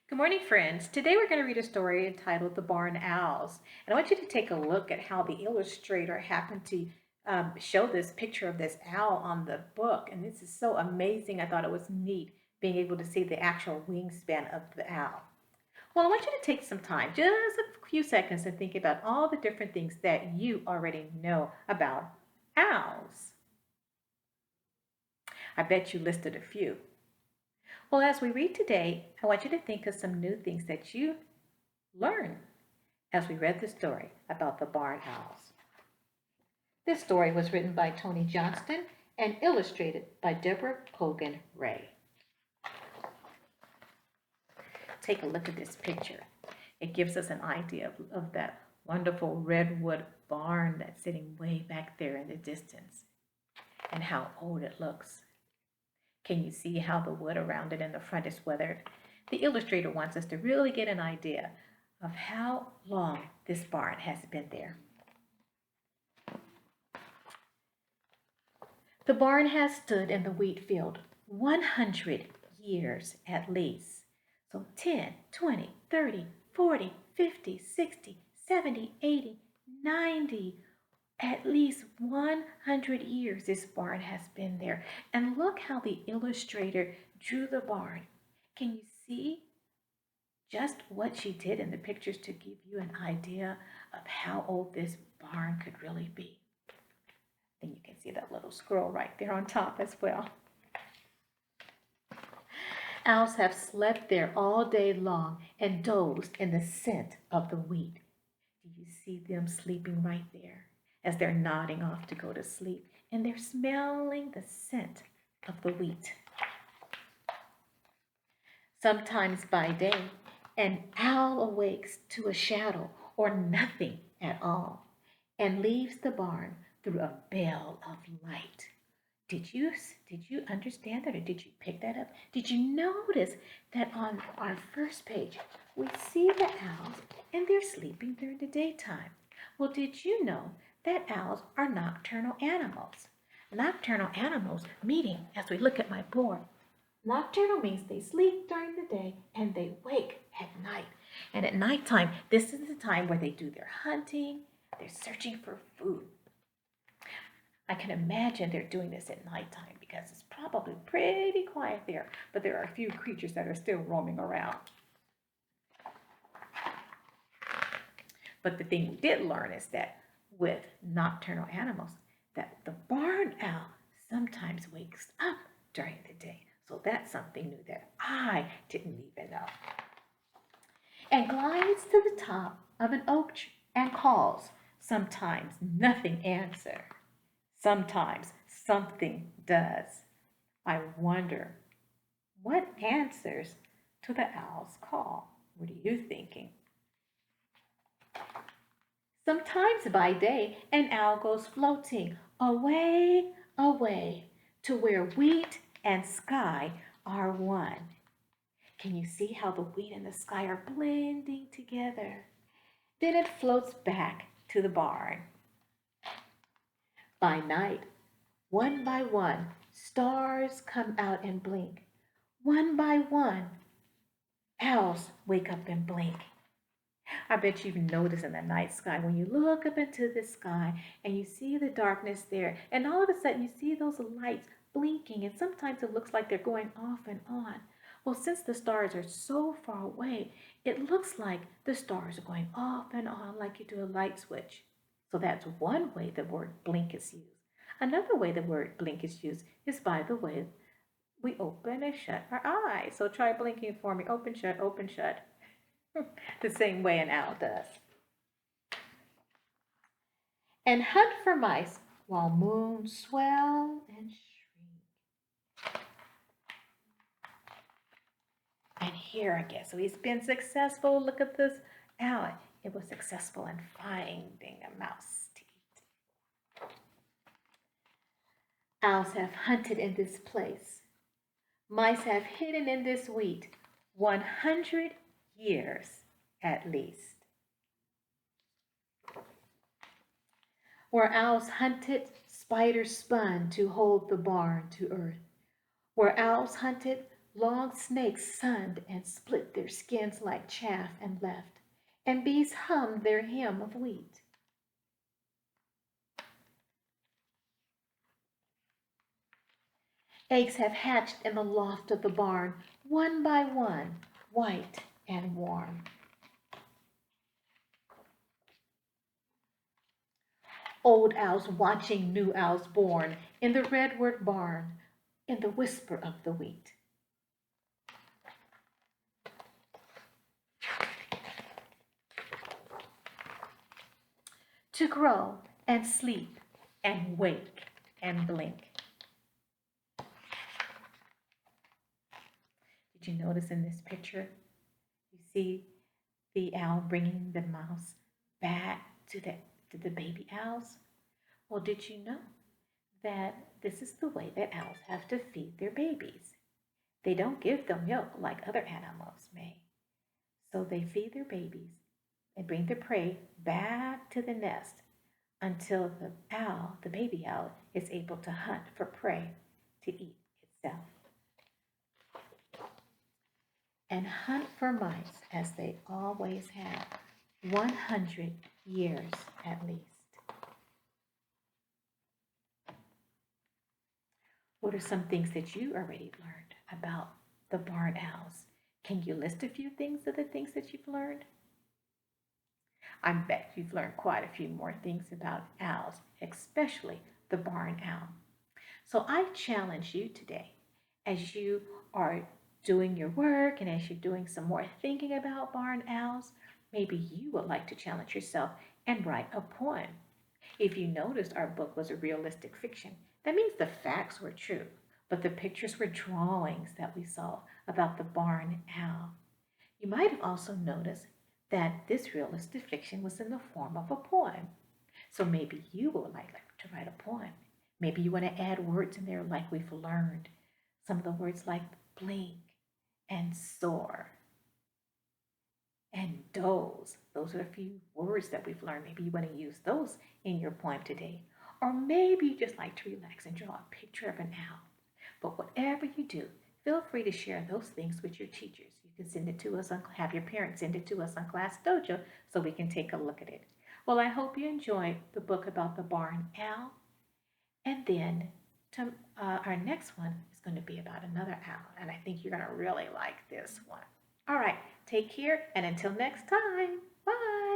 Good morning, friends. Today we're going to read a story entitled The Barn Owls. And I want you to take a look at how the illustrator happened to show this picture of this owl on the book. And this is so amazing. I thought it was neat being able to see the actual wingspan of the owl. Well, I want you to take some time, just a few seconds, and think about all the different things that you already know about owls. I bet you listed a few. Well, as we read today, I want you to think of some new things that you learned as we read the story about the barn owls. This story was written by Tony Johnston and illustrated by Deborah Cogan Ray. Take a look at this picture. It gives us an idea of that wonderful redwood barn that's sitting way back there in the distance and how old it looks. Can you see how the wood around it in the front is weathered? The illustrator wants us to really get an idea of how long this barn has been there. The barn has stood in the wheat field 100 years at least. So 10, 20, 30, 40, 50, 60, 70, 80, 90. At least 100 years this barn has been there. And look how the illustrator drew the barn. Can you see just what she did in the pictures to give you an idea of how old this barn could really be? And you can see that little squirrel right there on top as well. Owls have slept there all day long and dozed in the scent of the wheat. Do you see them sleeping right there as they're nodding off to go to sleep? And they're smelling the scent of the wheat. Sometimes by day, an owl awakes to a shadow or nothing at all and leaves the barn through a bell of light. Did you understand that, or did you pick that up? Did you notice that on our first page we see the owls and they're sleeping during the daytime? Well, did you know that owls are nocturnal animals? Nocturnal animals, meaning, as we look at my board, nocturnal means they sleep during the day and they wake at night. And at nighttime, this is the time where they do their hunting, they're searching for food. I can imagine they're doing this at nighttime because it's probably pretty quiet there, but there are a few creatures that are still roaming around. But the thing we did learn is that with nocturnal animals, that the barn owl sometimes wakes up during the day. So that's something new that I didn't even know. And glides to the top of an oak tree and calls. Sometimes nothing answers. Sometimes something does. I wonder what answers to the owl's call. What are you thinking? Sometimes by day, an owl goes floating away, away to where wheat and sky are one. Can you see how the wheat and the sky are blending together? Then it floats back to the barn. By night, one by one, stars come out and blink. One by one, owls wake up and blink. I bet you've noticed in the night sky when you look up into the sky and you see the darkness there, and all of a sudden you see those lights blinking, and sometimes it looks like they're going off and on. Well, since the stars are so far away, it looks like the stars are going off and on like you do a light switch. So that's one way the word blink is used. Another way the word blink is used is by the way we open and shut our eyes. So try blinking for me. Open, shut, open, shut. The same way an owl does. And hunt for mice while moons swell and shrink. And here again, so he's been successful. Look at this owl. It was successful in finding a mouse to eat. Owls have hunted in this place. Mice have hidden in this wheat 100 years at least. Where owls hunted, spiders spun to hold the barn to earth. Where owls hunted, Long snakes sunned and split their skins like chaff and left, and bees hummed their hymn of wheat. Eggs have hatched in the loft of the barn, one by one, white and warm. Old owls watching new owls born in the redwood barn, in the whisper of the wheat. To grow and sleep and wake and blink. Did you notice in this picture, you see the owl bringing the mouse back to the baby owls? Well, did you know that this is the way that owls have to feed their babies? They don't give them milk like other animals may. So they feed their babies and bring the prey back to the nest until the owl, the baby owl, is able to hunt for prey to eat itself. And hunt for mice as they always have, 100 years at least. What are some things that you already learned about the barn owls? Can you list a few things of the things that you've learned? I bet you've learned quite a few more things about owls, especially the barn owl. So I challenge you today, as you are doing your work and as you're doing some more thinking about barn owls, maybe you would like to challenge yourself and write a poem. If you noticed, our book was a realistic fiction. That means the facts were true, but the pictures were drawings that we saw about the barn owl. You might have also noticed that this realistic fiction was in the form of a poem. So maybe you would like to write a poem. Maybe you want to add words in there like we've learned. Some of the words like blink and soar and doze. Those are a few words that we've learned. Maybe you want to use those in your poem today. Or maybe you just like to relax and draw a picture of an owl. But whatever you do, feel free to share those things with your teachers. You can send it to us have your parents send it to us on Class Dojo so we can take a look at it. Well, I hope you enjoyed the book about the barn owl. And then our next one is going to be about another owl. And I think you're going to really like this one. All right, take care, and until next time, bye.